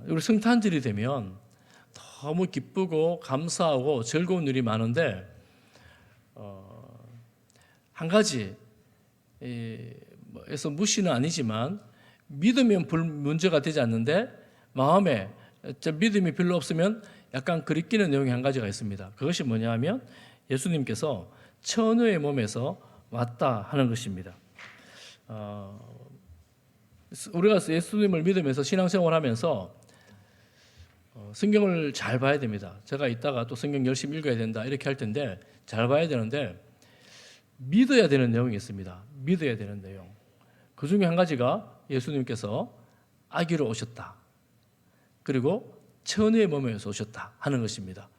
우리 성탄절이 되면 너무 기쁘고 감사하고 즐거운 일이 많은데 한 가지 에서 무시는 아니지만 믿으면 문제가 되지 않는데 마음에 믿음이 별로 없으면 약간 그리끼는 내용이 한 가지가 있습니다. 그것이 뭐냐 하면 예수님께서 처녀의 몸에서 왔다 하는 것입니다. 우리가 예수님을 믿으면서 신앙생활 하면서 성경을 잘 봐야 됩니다. 제가 이따가 또 성경 열심히 읽어야 된다 이렇게 할 텐데 잘 봐야 되는데 믿어야 되는 내용이 있습니다. 믿어야 되는 내용. 그 중에 한 가지가 예수님께서 아기로 오셨다. 그리고 처녀의 몸에서 오셨다 하는 것입니다.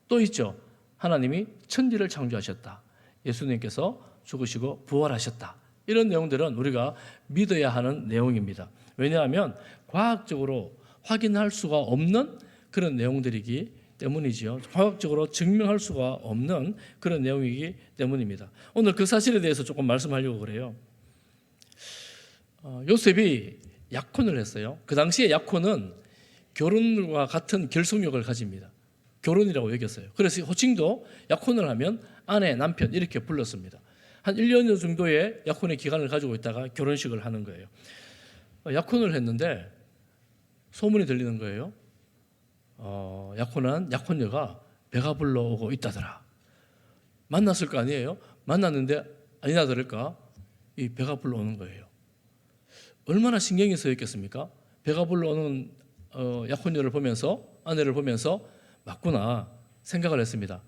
또 있죠. 하나님이 천지를 창조하셨다. 예수님께서 죽으시고 부활하셨다. 이런 내용들은 우리가 믿어야 하는 내용입니다. 왜냐하면 과학적으로 확인할 수가 없는 그런 내용들이기 때문이지요. 과학적으로 증명할 수가 없는 그런 내용이기 때문입니다. 오늘 그 사실에 대해서 조금 말씀하려고 그래요. 요셉이 약혼을 했어요. 그 당시에 약혼은 결혼과 같은 결속력을 가집니다. 결혼이라고 여겼어요. 그래서 호칭도 약혼을 하면 아내, 남편 이렇게 불렀습니다. 한 1년 정도의 약혼의 기간을 가지고 있다가 결혼식을 하는 거예요. 약혼을 했는데 소문이 들리는 거예요. 약혼한 약혼녀가 배가 불러오고 있다더라. 만났을 거 아니에요? 만났는데 아니나 다를까 이 배가 불러오는 거예요. 얼마나 신경이 쓰였겠습니까? 배가 불러오는 약혼녀를 보면서 아내를 보면서 맞구나 생각을 했습니다.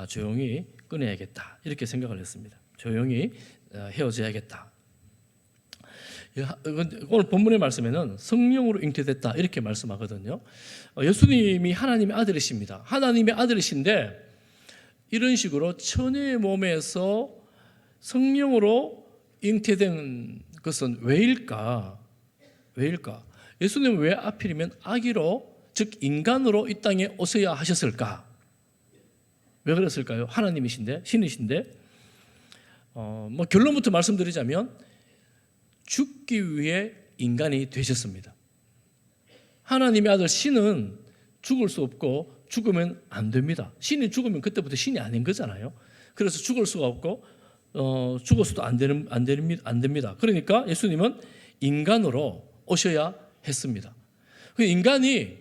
조용히 끊어야겠다 이렇게 생각을 했습니다. 조용히 헤어져야겠다. 오늘 본문의 말씀에는 성령으로 잉태됐다 이렇게 말씀하거든요. 예수님이 하나님의 아들이십니다. 하나님의 아들이신데 이런 식으로 처녀의 몸에서 성령으로 잉태된 것은 왜일까? 예수님은 왜 하필이면 아기로 즉 인간으로 이 땅에 오셔야 하셨을까? 왜 그랬을까요? 하나님이신데 신이신데 결론부터 말씀드리자면 죽기 위해 인간이 되셨습니다. 하나님의 아들 신은 죽을 수 없고 죽으면 안 됩니다. 신이 죽으면 그때부터 신이 아닌 거잖아요. 그래서 죽을 수가 없고 죽어서도 안 됩니다. 그러니까 예수님은 인간으로 오셔야 했습니다. 그 인간이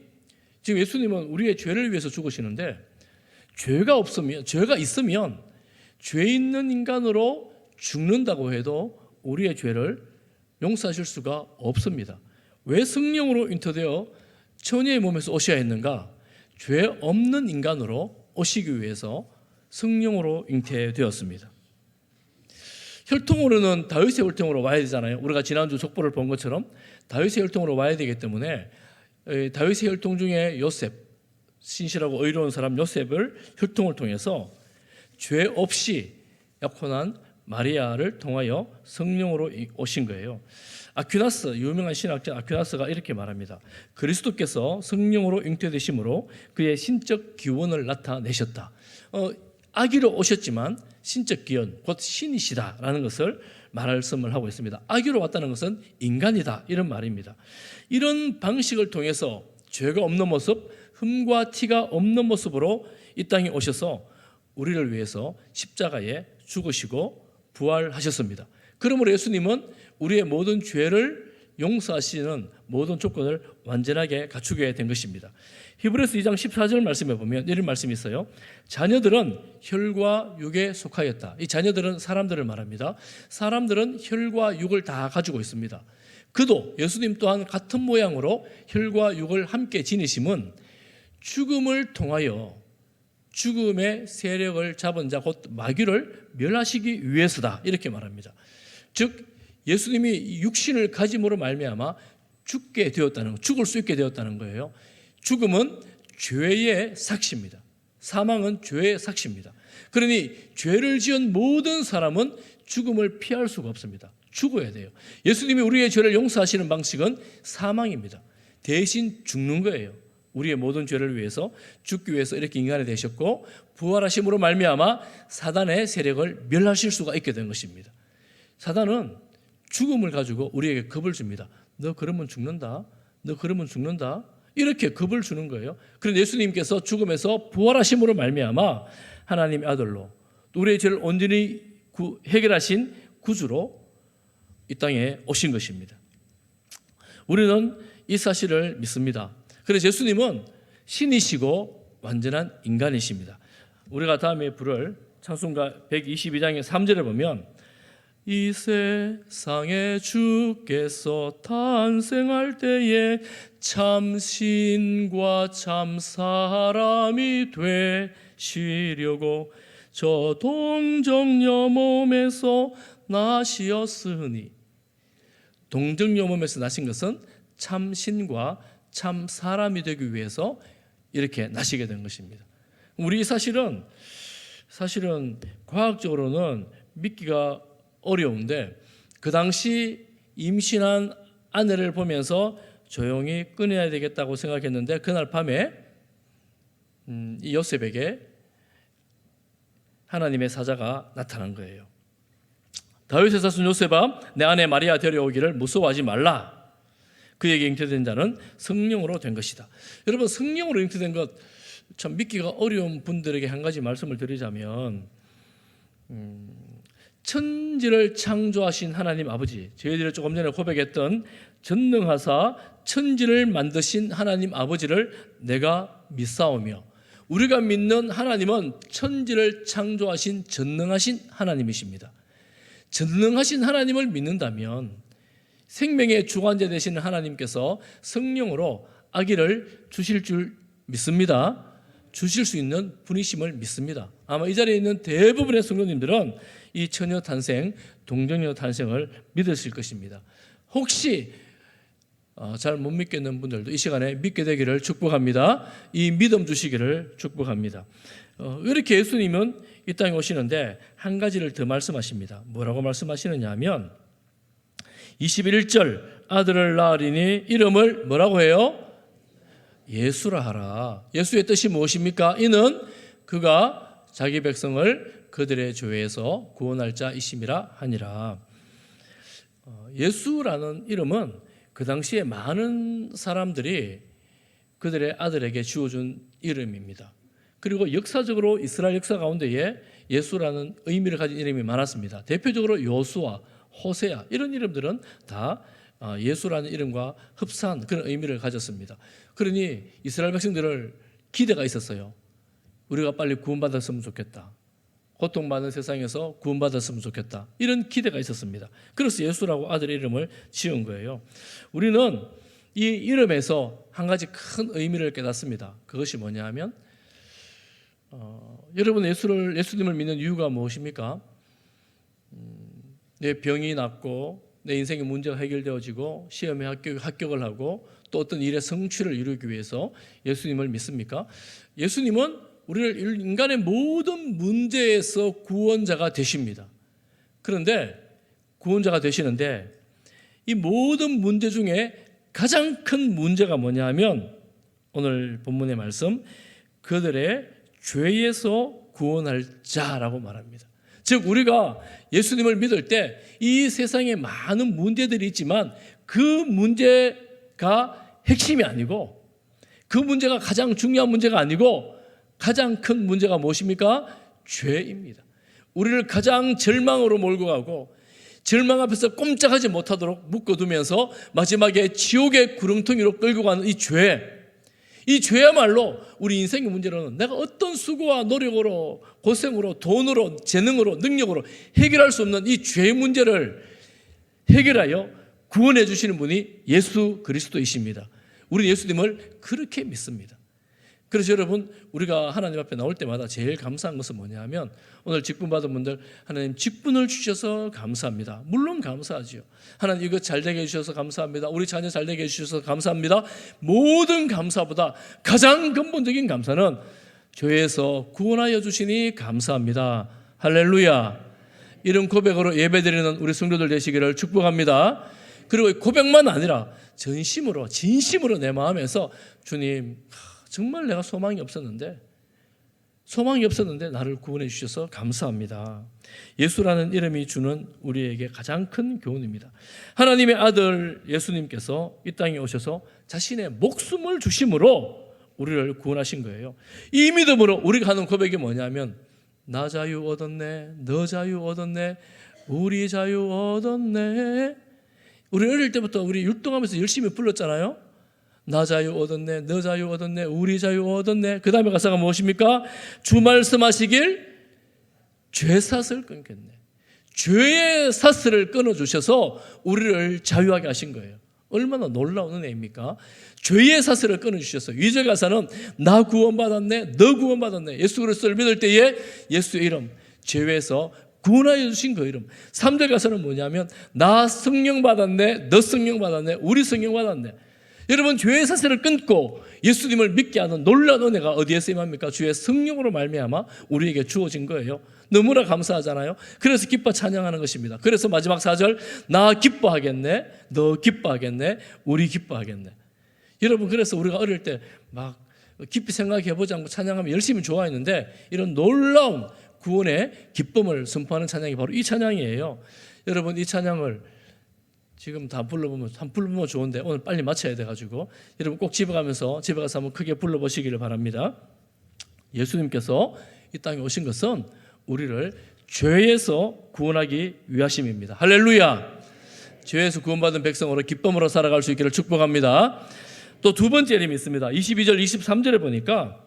지금 예수님은 우리의 죄를 위해서 죽으시는데 죄가 있으면 죄 있는 인간으로 죽는다고 해도 우리의 죄를 용서하실 수가 없습니다. 왜 성령으로 잉태되어 처녀의 몸에서 오셔야 했는가? 죄 없는 인간으로 오시기 위해서 성령으로 잉태되었습니다. 혈통으로는 다윗의 혈통으로 와야 되잖아요. 우리가 지난주 족보를 본 것처럼 다윗의 혈통으로 와야 되기 때문에 다윗의 혈통 중에 요셉, 신실하고 의로운 사람 요셉을 혈통을 통해서 죄 없이 약혼한 마리아를 통하여 성령으로 오신 거예요. 아퀴나스, 유명한 신학자 아퀴나스가 이렇게 말합니다. 그리스도께서 성령으로 잉태되심으로 그의 신적 기원을 나타내셨다. 아기로 오셨지만 신적 기원, 곧 신이시다라는 것을 말씀을 하고 있습니다. 아기로 왔다는 것은 인간이다 이런 말입니다. 이런 방식을 통해서 죄가 없는 모습, 흠과 티가 없는 모습으로 이 땅에 오셔서 우리를 위해서 십자가에 죽으시고 부활하셨습니다. 그러므로 예수님은 우리의 모든 죄를 용서하시는 모든 조건을 완전하게 갖추게 된 것입니다. 히브리서 2장 14절 말씀에 보면 이런 말씀이 있어요. 자녀들은 혈과 육에 속하였다. 이 자녀들은 사람들을 말합니다. 사람들은 혈과 육을 다 가지고 있습니다. 그도 예수님 또한 같은 모양으로 혈과 육을 함께 지니심은 죽음을 통하여 죽음의 세력을 잡은 자 곧 마귀를 멸하시기 위해서다 이렇게 말합니다. 즉 예수님이 육신을 가짐으로 말미암아 죽을 수 있게 되었다는 거예요. 죽음은 죄의 삭시입니다. 사망은 죄의 삭시입니다. 그러니 죄를 지은 모든 사람은 죽음을 피할 수가 없습니다. 죽어야 돼요. 예수님이 우리의 죄를 용서하시는 방식은 사망입니다. 대신 죽는 거예요. 우리의 모든 죄를 위해서 죽기 위해서 이렇게 인간이 되셨고 부활하심으로 말미암아 사단의 세력을 멸하실 수가 있게 된 것입니다. 사단은 죽음을 가지고 우리에게 겁을 줍니다. 너 그러면 죽는다. 이렇게 겁을 주는 거예요. 그런데 예수님께서 죽음에서 부활하심으로 말미암아 하나님의 아들로 우리의 죄를 온전히 해결하신 구주로 이 땅에 오신 것입니다. 우리는 이 사실을 믿습니다. 그래서 예수님은 신이시고 완전한 인간이십니다. 우리가 다음에 부를 찬송가 122장의 3절에 보면 이 세상에 주께서 탄생할 때에 참 신과 참 사람이 되시려고 저 동정녀 몸에서 나시었으니, 동정녀 몸에서 나신 것은 참 신과 참 사람이 되기 위해서 이렇게 나시게 된 것입니다. 우리 이 사실은 과학적으로는 믿기가 어려운데 그 당시 임신한 아내를 보면서 조용히 끊어야 되겠다고 생각했는데 그날 밤에 이 요셉에게 하나님의 사자가 나타난 거예요. 다윗의 사손 요셉아, 내 아내 마리아 데려오기를 무서워하지 말라. 그에게 잉태된 자는 성령으로 된 것이다. 여러분, 성령으로 잉태된 것 참 믿기가 어려운 분들에게 한 가지 말씀을 드리자면, 천지를 창조하신 하나님 아버지, 저희들이 조금 전에 고백했던 전능하사 천지를 만드신 하나님 아버지를 내가 믿사오며, 우리가 믿는 하나님은 천지를 창조하신 전능하신 하나님이십니다. 전능하신 하나님을 믿는다면 생명의 주관자 되시는 하나님께서 성령으로 아기를 주실 줄 믿습니다. 주실 수 있는 분이심을 믿습니다. 아마 이 자리에 있는 대부분의 성도님들은 이 처녀 탄생, 동정녀 탄생을 믿으실 것입니다. 혹시 잘 못 믿겠는 분들도 이 시간에 믿게 되기를 축복합니다. 이 믿음 주시기를 축복합니다. 이렇게 예수님은 이 땅에 오시는데 한 가지를 더 말씀하십니다. 뭐라고 말씀하시느냐 하면 21절 아들을 낳으리니 이름을 뭐라고 해요? 예수라 하라. 예수의 뜻이 무엇입니까? 이는 그가 자기 백성을 그들의 죄에서 구원할 자이심이라 하니라. 예수라는 이름은 그 당시에 많은 사람들이 그들의 아들에게 지어준 이름입니다. 그리고 역사적으로 이스라엘 역사 가운데에 예수라는 의미를 가진 이름이 많았습니다. 대표적으로 요수아, 호세아 이런 이름들은 다 예수라는 이름과 흡사한 그런 의미를 가졌습니다. 그러니 이스라엘 백성들을 기대가 있었어요. 우리가 빨리 구원받았으면 좋겠다. 고통받는 세상에서 구원받았으면 좋겠다. 이런 기대가 있었습니다. 그래서 예수라고 아들의 이름을 지은 거예요. 우리는 이 이름에서 한 가지 큰 의미를 깨닫습니다. 그것이 뭐냐 하면 여러분 예수님을 믿는 이유가 무엇입니까? 내 병이 낫고 내 인생의 문제가 해결되어지고 시험에 합격을 하고 또 어떤 일의 성취를 이루기 위해서 예수님을 믿습니까? 예수님은 우리를 인간의 모든 문제에서 구원자가 되십니다. 그런데 구원자가 되시는데 이 모든 문제 중에 가장 큰 문제가 뭐냐 하면 오늘 본문의 말씀 그들의 죄에서 구원할 자라고 말합니다. 즉 우리가 예수님을 믿을 때 이 세상에 많은 문제들이 있지만 그 문제가 핵심이 아니고 그 문제가 가장 중요한 문제가 아니고 가장 큰 문제가 무엇입니까? 죄입니다. 우리를 가장 절망으로 몰고 가고 절망 앞에서 꼼짝하지 못하도록 묶어두면서 마지막에 지옥의 구렁텅이로 끌고 가는 이 죄. 이 죄야말로 우리 인생의 문제로는 내가 어떤 수고와 노력으로 고생으로 돈으로 재능으로 능력으로 해결할 수 없는 이 죄의 문제를 해결하여 구원해 주시는 분이 예수 그리스도이십니다. 우리는 예수님을 그렇게 믿습니다. 그래서 여러분 우리가 하나님 앞에 나올 때마다 제일 감사한 것은 뭐냐 하면 오늘 직분 받은 분들 하나님 직분을 주셔서 감사합니다. 물론 감사하지요. 하나님 이거 잘 되게 해주셔서 감사합니다. 우리 자녀 잘 되게 해주셔서 감사합니다. 모든 감사보다 가장 근본적인 감사는 죄에서 구원하여 주시니 감사합니다. 할렐루야. 이런 고백으로 예배드리는 우리 성도들 되시기를 축복합니다. 그리고 고백만 아니라 전심으로 진심으로 내 마음에서 주님 정말 내가 소망이 없었는데 소망이 없었는데 나를 구원해 주셔서 감사합니다. 예수라는 이름이 주는 우리에게 가장 큰 교훈입니다. 하나님의 아들 예수님께서 이 땅에 오셔서 자신의 목숨을 주심으로 우리를 구원하신 거예요. 이 믿음으로 우리가 하는 고백이 뭐냐면 나 자유 얻었네, 너 자유 얻었네, 우리 자유 얻었네. 우리 어릴 때부터 우리 율동하면서 열심히 불렀잖아요. 나 자유 얻었네, 너 자유 얻었네, 우리 자유 얻었네. 그 다음에 가사가 무엇입니까? 주 말씀하시길 죄사슬 끊겠네. 죄의 사슬을 끊어주셔서 우리를 자유하게 하신 거예요. 얼마나 놀라운 은혜입니까? 죄의 사슬을 끊어주셔서 2절 가사는 나 구원받았네, 너 구원받았네. 예수 그리스도를 믿을 때에 예수의 이름, 죄에서 구원하여 주신 그 이름. 3절 가사는 뭐냐면 나 성령 받았네, 너 성령 받았네, 우리 성령 받았네. 여러분, 죄의 사슬을 끊고 예수님을 믿게 하는 놀라운 은혜가 어디에 쓰임합니까? 주의 성령으로 말미암아 우리에게 주어진 거예요. 너무나 감사하잖아요. 그래서 기뻐 찬양하는 것입니다. 그래서 마지막 4절 나 기뻐하겠네, 너 기뻐하겠네, 우리 기뻐하겠네. 여러분, 그래서 우리가 어릴 때 막 깊이 생각해보지 않고 찬양하면 열심히 좋아했는데 이런 놀라운 구원의 기쁨을 선포하는 찬양이 바로 이 찬양이에요. 여러분, 이 찬양을 지금 다 불러보면 좋은데 오늘 빨리 마쳐야 돼가지고 여러분 꼭 집에 가서 한번 크게 불러보시기를 바랍니다. 예수님께서 이 땅에 오신 것은 우리를 죄에서 구원하기 위하심입니다. 할렐루야. 죄에서 구원받은 백성으로 기쁨으로 살아갈 수 있기를 축복합니다. 또 두 번째 이름이 있습니다. 22절 23절에 보니까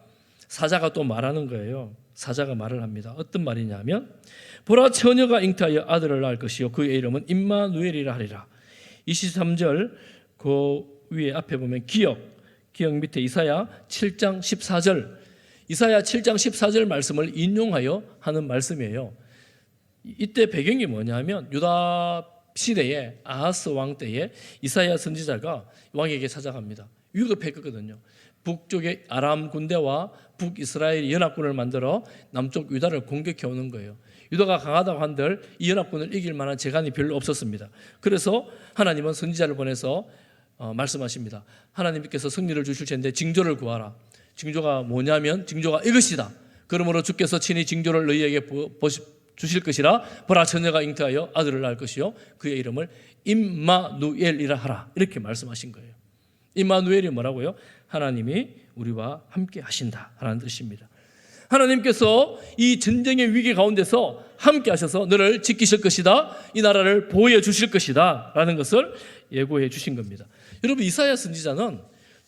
사자가 또 말하는 거예요. 사자가 말을 합니다. 어떤 말이냐면 보라 처녀가 잉태하여 아들을 낳을 것이요 그의 이름은 임마누엘이라 하리라. 23절 그 위에 앞에 보면 기억 밑에 이사야 7장 14절 이사야 7장 14절 말씀을 인용하여 하는 말씀이에요. 이때 배경이 뭐냐면 유다 시대에 아하스 왕 때에 이사야 선지자가 왕에게 찾아갑니다. 위급했거든요. 북쪽의 아람 군대와 북이스라엘 연합군을 만들어 남쪽 유다를 공격해 오는 거예요. 유다가 강하다고 한들 이 연합군을 이길 만한 재간이 별로 없었습니다. 그래서 하나님은 선지자를 보내서 말씀하십니다. 하나님께서 승리를 주실 텐데 징조를 구하라. 징조가 뭐냐면 징조가 이것이다. 그러므로 주께서 친히 징조를 너희에게 주실 것이라. 보라 처녀가 잉태하여 아들을 낳을 것이요 그의 이름을 임마누엘이라 하라. 이렇게 말씀하신 거예요. 임마누엘이 뭐라고요? 하나님이 우리와 함께 하신다 하는 뜻입니다. 하나님께서 이 전쟁의 위기 가운데서 함께 하셔서 너를 지키실 것이다, 이 나라를 보호해 주실 것이다 라는 것을 예고해 주신 겁니다. 여러분, 이사야 선지자는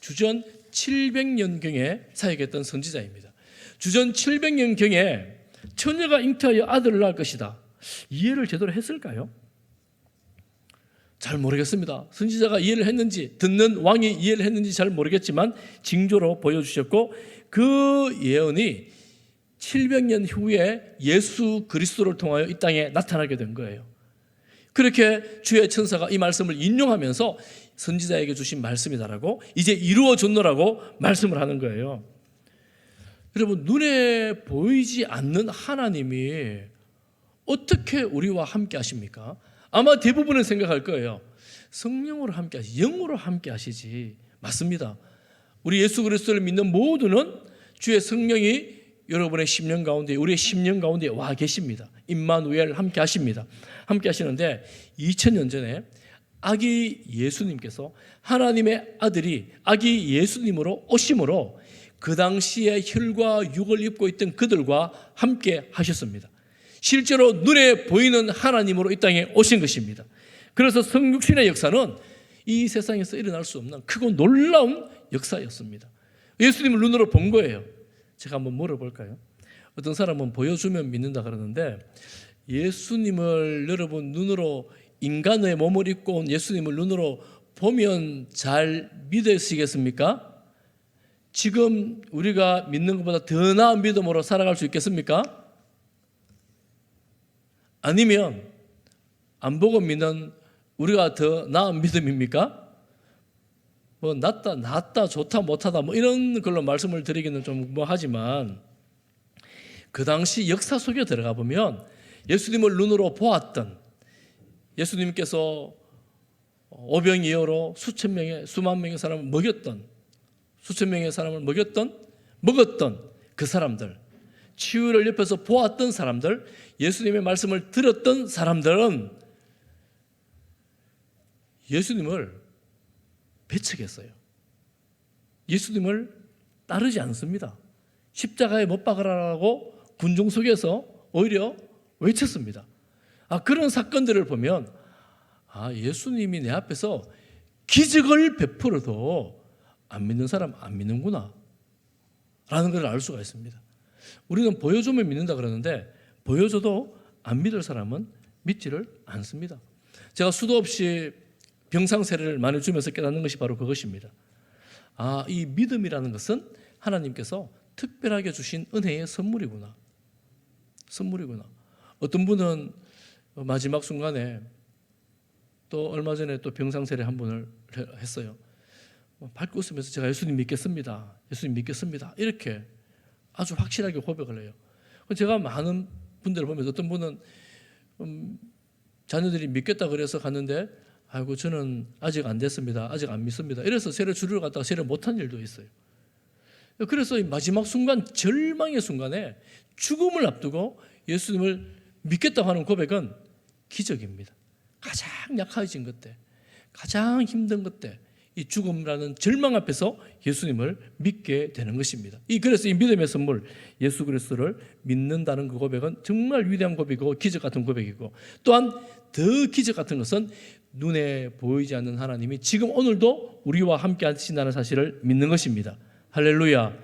주전 700년경에 사역했던 선지자입니다. 주전 700년경에 처녀가 잉태하여 아들을 낳을 것이다, 이해를 제대로 했을까요? 잘 모르겠습니다. 선지자가 이해를 했는지 듣는 왕이 이해를 했는지 잘 모르겠지만 징조로 보여주셨고 그 예언이 700년 후에 예수 그리스도를 통하여 이 땅에 나타나게 된 거예요. 그렇게 주의 천사가 이 말씀을 인용하면서 선지자에게 주신 말씀이다라고 이제 이루어졌노라고 말씀을 하는 거예요. 여러분, 눈에 보이지 않는 하나님이 어떻게 우리와 함께 하십니까? 아마 대부분은 생각할 거예요. 성령으로 함께 하시지, 영으로 함께 하시지. 맞습니다. 우리 예수 그리스도를 믿는 모두는 주의 성령이 여러분의 심령 가운데, 우리의 심령 가운데 와 계십니다. 임마누엘 함께 하십니다. 함께 하시는데 2000년 전에 아기 예수님께서 하나님의 아들이 아기 예수님으로 오심으로 그 당시에 혈과 육을 입고 있던 그들과 함께 하셨습니다. 실제로 눈에 보이는 하나님으로 이 땅에 오신 것입니다. 그래서 성육신의 역사는 이 세상에서 일어날 수 없는 크고 놀라운 역사였습니다. 예수님을 눈으로 본 거예요. 제가 한번 물어볼까요? 어떤 사람은 보여주면 믿는다 그러는데 예수님을 여러분 눈으로 인간의 몸을 입고 온 예수님을 눈으로 보면 잘 믿으시겠습니까? 지금 우리가 믿는 것보다 더 나은 믿음으로 살아갈 수 있겠습니까? 아니면 안 보고 믿는 우리가 더 나은 믿음입니까? 뭐 낫다 좋다 못하다 뭐 이런 걸로 말씀을 드리기는 좀 하지만 그 당시 역사 속에 들어가 보면 예수님을 눈으로 보았던, 예수님께서 오병이어로 수만 명의 사람을 먹였던, 수천 명의 사람을 먹었던 그 사람들, 치유를 옆에서 보았던 사람들, 예수님의 말씀을 들었던 사람들은 예수님을 배척했어요. 예수님을 따르지 않습니다. 십자가에 못 박으라고 군중 속에서 오히려 외쳤습니다. 그런 사건들을 보면 예수님이 내 앞에서 기적을 베풀어도 안 믿는 사람 안 믿는구나 라는 걸 알 수가 있습니다. 우리는 보여주면 믿는다 그러는데 보여줘도 안 믿을 사람은 믿지를 않습니다. 제가 수도 없이 병상 세례를 많이 주면서 깨닫는 것이 바로 그것입니다. 이 믿음이라는 것은 하나님께서 특별하게 주신 은혜의 선물이구나. 어떤 분은 마지막 순간에 또 얼마 전에 또 병상 세례 한 분을 했어요. 밝고 웃으면서 제가 예수님 믿겠습니다. 이렇게 아주 확실하게 고백을 해요. 제가 많은 분들을 보면서 어떤 분은 자녀들이 믿겠다 그래서 갔는데 저는 아직 안 됐습니다. 아직 안 믿습니다. 이래서 세례 주를 갖다가 세례 못한 일도 있어요. 그래서 이 마지막 순간, 절망의 순간에 죽음을 앞두고 예수님을 믿겠다고 하는 고백은 기적입니다. 가장 약해진 그때, 가장 힘든 그때 이 죽음이라는 절망 앞에서 예수님을 믿게 되는 것입니다. 그래서 이 믿음의 선물, 예수 그리스도를 믿는다는 그 고백은 정말 위대한 고백이고 기적 같은 고백이고, 또한 더 기적 같은 것은 눈에 보이지 않는 하나님이 지금 오늘도 우리와 함께 하신다는 사실을 믿는 것입니다. 할렐루야.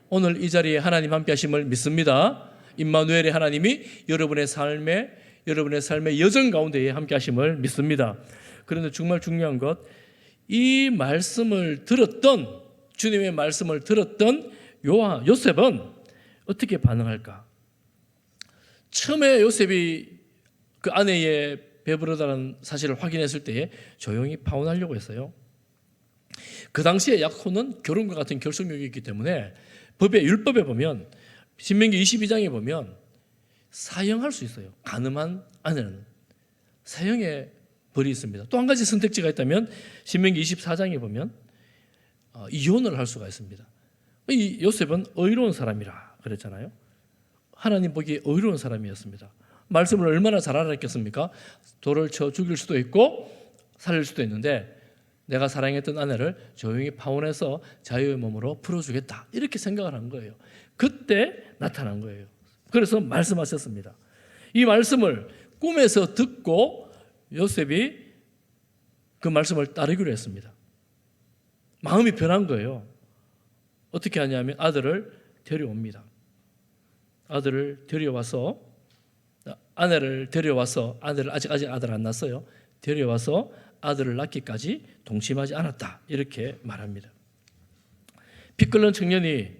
오늘 이 자리에 하나님 함께 하심을 믿습니다. 임마누엘의 하나님이 여러분의 삶의 여정 가운데에 함께 하심을 믿습니다. 그런데 정말 중요한 것, 이 말씀을 들었던, 주님의 말씀을 들었던 요셉은 어떻게 반응할까? 처음에 요셉이 그 아내의 베브르다는 사실을 확인했을 때에 조용히 파혼하려고 했어요. 그 당시에 약혼은 결혼과 같은 결속력이 있기 때문에 율법에 보면, 신명기 22장에 보면 사형할 수 있어요. 간음한 아내는 사형의 벌이 있습니다. 또 한 가지 선택지가 있다면 신명기 24장에 보면 이혼을 할 수가 있습니다. 이 요셉은 의로운 사람이라 그랬잖아요. 하나님 보기에 의로운 사람이었습니다. 말씀을 얼마나 잘 알았겠습니까? 돌을 쳐 죽일 수도 있고 살릴 수도 있는데 내가 사랑했던 아내를 조용히 파혼해서 자유의 몸으로 풀어주겠다, 이렇게 생각을 한 거예요. 그때 나타난 거예요. 그래서 말씀하셨습니다. 이 말씀을 꿈에서 듣고 요셉이 그 말씀을 따르기로 했습니다. 마음이 변한 거예요. 어떻게 하냐면 아들을 데려옵니다. 아들을 데려와서, 아내를 데려와서, 아들 아직 아들 안 낳았어요. 데려와서 아들을 낳기까지 동심하지 않았다, 이렇게 말합니다. 피 끓는 청년이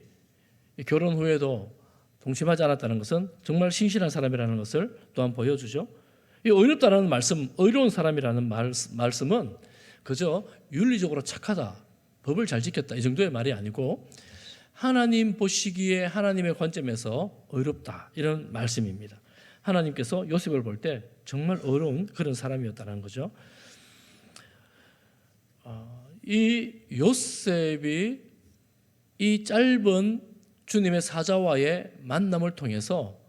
결혼 후에도 동심하지 않았다는 것은 정말 신실한 사람이라는 것을 또한 보여주죠. 이 의롭다라는 말씀, 의로운 사람이라는 말씀은 그저 윤리적으로 착하다, 법을 잘 지켰다, 이 정도의 말이 아니고 하나님 보시기에 하나님의 관점에서 의롭다, 이런 말씀입니다. 하나님께서 요셉을 볼 때 정말 의로운 그런 사람이었다는 거죠. 이 요셉이 이 짧은 주님의 사자와의 만남을 통해서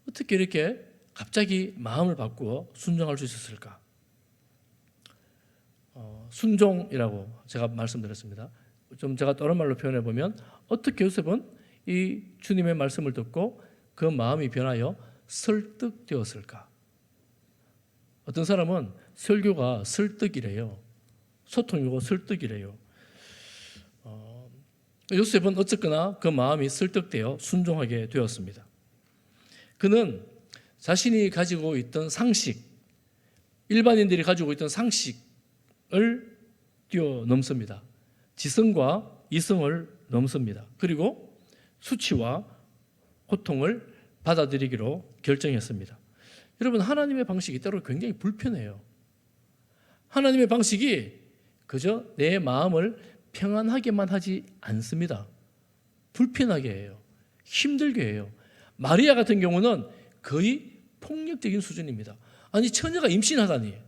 어떻게 이렇게 갑자기 마음을 바꾸어 순종할 수 있었을까? 순종이라고 제가 말씀드렸습니다. 좀 제가 다른 말로 표현해 보면 어떻게 요셉은 이 주님의 말씀을 듣고 그 마음이 변하여 설득되었을까? 어떤 사람은 설교가 설득이래요. 소통이고 설득이래요. 요셉은 어쨌거나 그 마음이 설득되어 순종하게 되었습니다. 그는 자신이 가지고 있던 상식, 일반인들이 가지고 있던 상식을 뛰어넘습니다. 지성과 이성을 넘습니다. 그리고 수치와 고통을 받아들이기로 결정했습니다. 여러분, 하나님의 방식이 때로 굉장히 불편해요. 하나님의 방식이 그저 내 마음을 평안하게만 하지 않습니다. 불편하게 해요. 힘들게 해요. 마리아 같은 경우는 거의 폭력적인 수준입니다. 아니, 처녀가 임신하다니.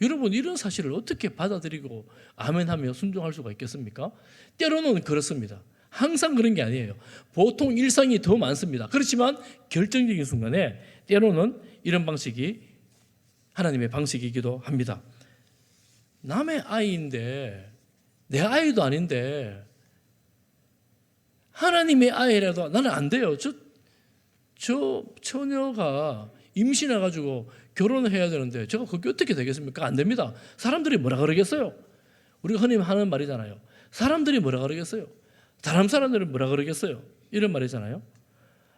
여러분, 이런 사실을 어떻게 받아들이고 아멘하며 순종할 수가 있겠습니까? 때로는 그렇습니다. 항상 그런 게 아니에요. 보통 일상이 더 많습니다. 그렇지만 결정적인 순간에 때로는 이런 방식이 하나님의 방식이기도 합니다. 남의 아이인데, 내 아이도 아닌데 하나님의 아이라도 나는 안 돼요. 저 처녀가 임신해가지고 결혼을 해야 되는데 제가 그게 어떻게 되겠습니까? 안 됩니다. 사람들이 뭐라 그러겠어요? 우리가 흔히 하는 말이잖아요. 사람들이 뭐라 그러겠어요? 다른 사람들은 뭐라 그러겠어요? 이런 말이잖아요.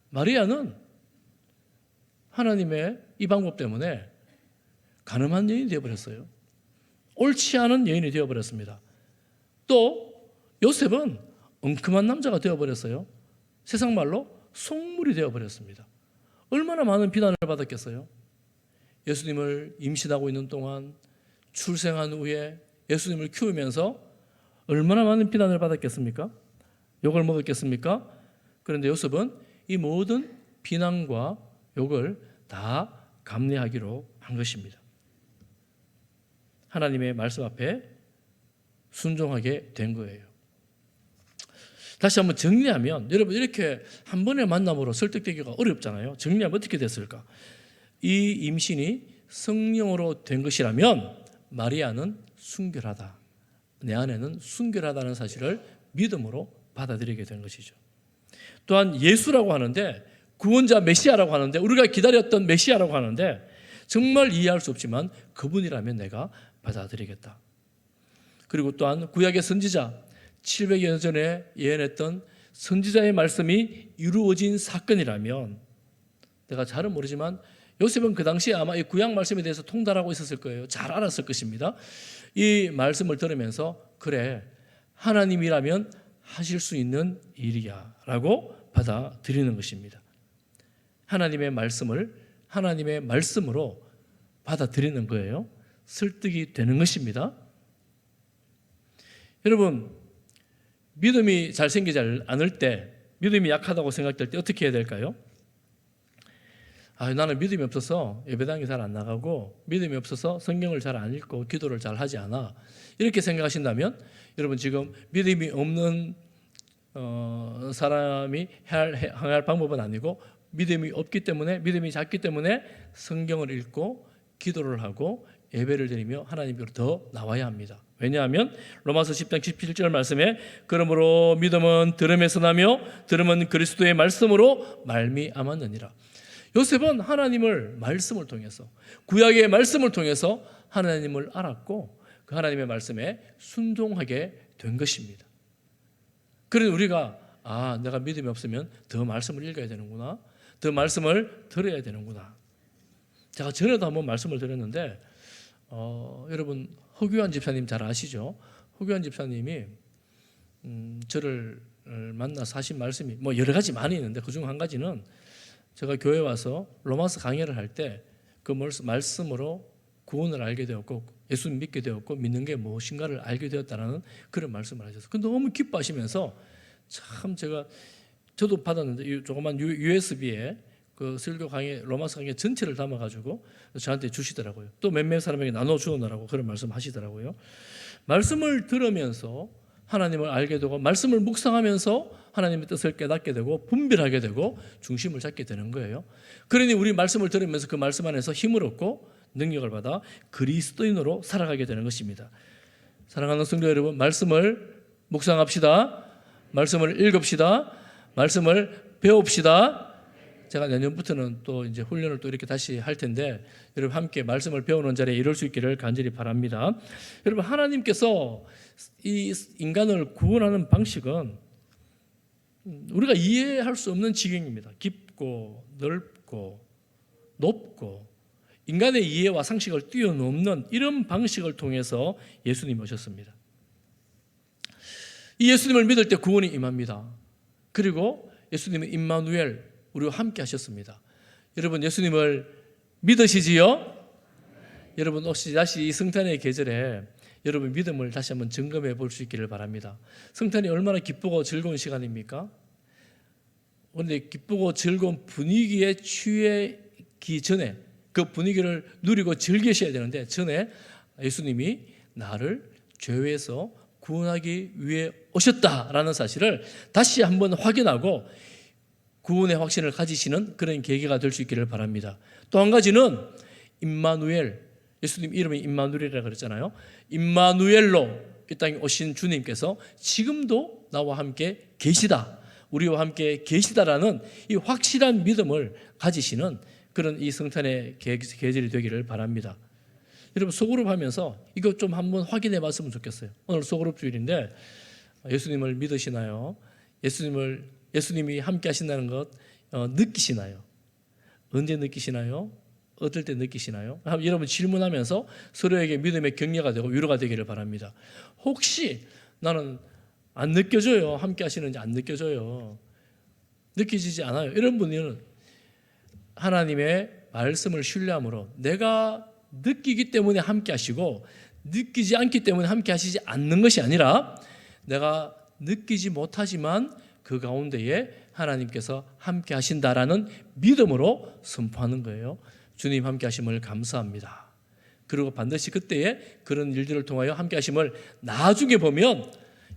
마리아는 하나님의 이 방법 때문에 가늠한 여인이 되어버렸어요. 옳지 않은 여인이 되어버렸습니다. 또 요셉은 엉큼한 남자가 되어버렸어요. 세상 말로 속물이 되어버렸습니다. 얼마나 많은 비난을 받았겠어요. 예수님을 임신하고 있는 동안, 출생한 후에 예수님을 키우면서 얼마나 많은 비난을 받았겠습니까? 욕을 먹었겠습니까? 그런데 요셉은 이 모든 비난과 욕을 다 감내하기로 한 것입니다. 하나님의 말씀 앞에 순종하게 된 거예요. 다시 한번 정리하면, 여러분 이렇게 한 번의 만남으로 설득되기가 어렵잖아요. 정리하면 어떻게 됐을까? 이 임신이 성령으로 된 것이라면 마리아는 순결하다, 내 안에는 순결하다는 사실을 믿음으로 받아들이게 된 것이죠. 또한 예수라고 하는데, 구원자 메시아라고 하는데, 우리가 기다렸던 메시아라고 하는데 정말 이해할 수 없지만 그분이라면 내가 받아들이겠다. 그리고 또한 구약의 선지자 700여 년 전에 예언했던 선지자의 말씀이 이루어진 사건이라면, 내가 잘은 모르지만 요셉은 그 당시에 아마 이 구약 말씀에 대해서 통달하고 있었을 거예요. 잘 알았을 것입니다. 이 말씀을 들으면서 그래, 하나님이라면 하실 수 있는 일이야 라고 받아들이는 것입니다. 하나님의 말씀을 하나님의 말씀으로 받아들이는 거예요. 설득이 되는 것입니다. 여러분, 믿음이 잘 생기지 않을 때, 믿음이 약하다고 생각될 때 어떻게 해야 될까요? 나는 믿음이 없어서 예배당에 잘 안 나가고, 믿음이 없어서 성경을 잘 안 읽고 기도를 잘 하지 않아, 이렇게 생각하신다면 여러분 지금 믿음이 없는 사람이 행할 방법은 아니고, 믿음이 없기 때문에, 믿음이 작기 때문에 성경을 읽고 기도를 하고 예배를 드리며 하나님께로 더 나와야 합니다. 왜냐하면 로마서 10장 17절 말씀에 그러므로 믿음은 들음에서 나며 들음은 그리스도의 말씀으로 말미암았느니라. 요셉은 하나님을 말씀을 통해서, 구약의 말씀을 통해서 하나님을 알았고 그 하나님의 말씀에 순종하게 된 것입니다. 그래서 우리가 내가 믿음이 없으면 더 말씀을 읽어야 되는구나, 더 말씀을 들어야 되는구나. 제가 전에도 한번 말씀을 드렸는데 여러분 허규환 집사님 잘 아시죠? 허규환 집사님이 저를 만나서 하신 말씀이 뭐 여러 가지 많이 있는데 그중 한 가지는, 제가 교회 와서 로마서 강의를 할 때 그 말씀으로 구원을 알게 되었고 예수님 믿게 되었고 믿는 게 무엇인가를 알게 되었다는 그런 말씀을 하셨어요. 그 너무 기뻐하시면서 참 저도 받았는데 조그만 USB에 그 설교 강의, 로마서 강의 전체를 담아가지고 저한테 주시더라고요. 또 몇몇 사람에게 나눠 주느라고 그런 말씀 하시더라고요. 말씀을 들으면서 하나님을 알게 되고, 말씀을 묵상하면서 하나님의 뜻을 깨닫게 되고 분별하게 되고 중심을 잡게 되는 거예요. 그러니 우리 말씀을 들으면서 그 말씀 안에서 힘을 얻고 능력을 받아 그리스도인으로 살아가게 되는 것입니다. 사랑하는 성도 여러분, 말씀을 묵상합시다. 말씀을 읽읍시다. 말씀을 배웁시다. 제가 내년부터는 또 이제 훈련을 또 이렇게 다시 할 텐데 여러분 함께 말씀을 배우는 자리에 이룰 수 있기를 간절히 바랍니다. 여러분, 하나님께서 이 인간을 구원하는 방식은 우리가 이해할 수 없는 지경입니다. 깊고 넓고 높고 인간의 이해와 상식을 뛰어넘는 이런 방식을 통해서 예수님이 오셨습니다. 이 예수님을 믿을 때 구원이 임합니다. 그리고 예수님은 임마누엘, 우리와 함께 하셨습니다. 여러분, 예수님을 믿으시지요? 여러분, 혹시 다시 이 성탄의 계절에 여러분 믿음을 다시 한번 점검해 볼 수 있기를 바랍니다. 성탄이 얼마나 기쁘고 즐거운 시간입니까? 그런데 기쁘고 즐거운 분위기에 취하기 전에, 그 분위기를 누리고 즐기셔야 되는데 전에 예수님이 나를 죄에서 구원하기 위해 오셨다라는 사실을 다시 한번 확인하고 구원의 확신을 가지시는 그런 계기가 될 수 있기를 바랍니다. 또 한 가지는 임마누엘, 예수님 이름이 임마누엘이라고 그랬잖아요. 임마누엘로 이 땅에 오신 주님께서 지금도 나와 함께 계시다, 우리와 함께 계시다라는 이 확실한 믿음을 가지시는 그런 이 성탄의 계절이 되기를 바랍니다. 여러분 소그룹 하면서 이거 좀 한번 확인해 봤으면 좋겠어요. 오늘 소그룹 주일인데 예수님을 믿으시나요? 예수님이 함께 하신다는 것 느끼시나요? 언제 느끼시나요? 어떨 때 느끼시나요? 여러분 질문하면서 서로에게 믿음의 격려가 되고 위로가 되기를 바랍니다. 혹시 나는 안 느껴져요. 함께 하시는지 안 느껴져요. 느껴지지 않아요. 이런 분들은 하나님의 말씀을 신뢰함으로 내가 느끼기 때문에 함께 하시고 느끼지 않기 때문에 함께 하시지 않는 것이 아니라 내가 느끼지 못하지만 그 가운데에 하나님께서 함께 하신다라는 믿음으로 선포하는 거예요. 주님 함께 하심을 감사합니다. 그리고 반드시 그때에 그런 일들을 통하여 함께 하심을 나중에 보면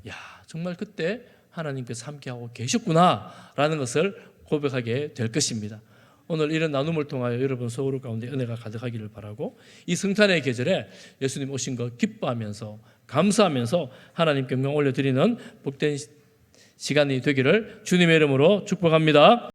야, 정말 그때 하나님께서 함께하고 계셨구나라는 것을 고백하게 될 것입니다. 오늘 이런 나눔을 통하여 여러분 소그룹 가운데 은혜가 가득하기를 바라고 이 성탄의 계절에 예수님 오신 것 기뻐하면서 감사하면서 하나님께 영광 올려드리는 복된 시간이 되기를 주님의 이름으로 축복합니다.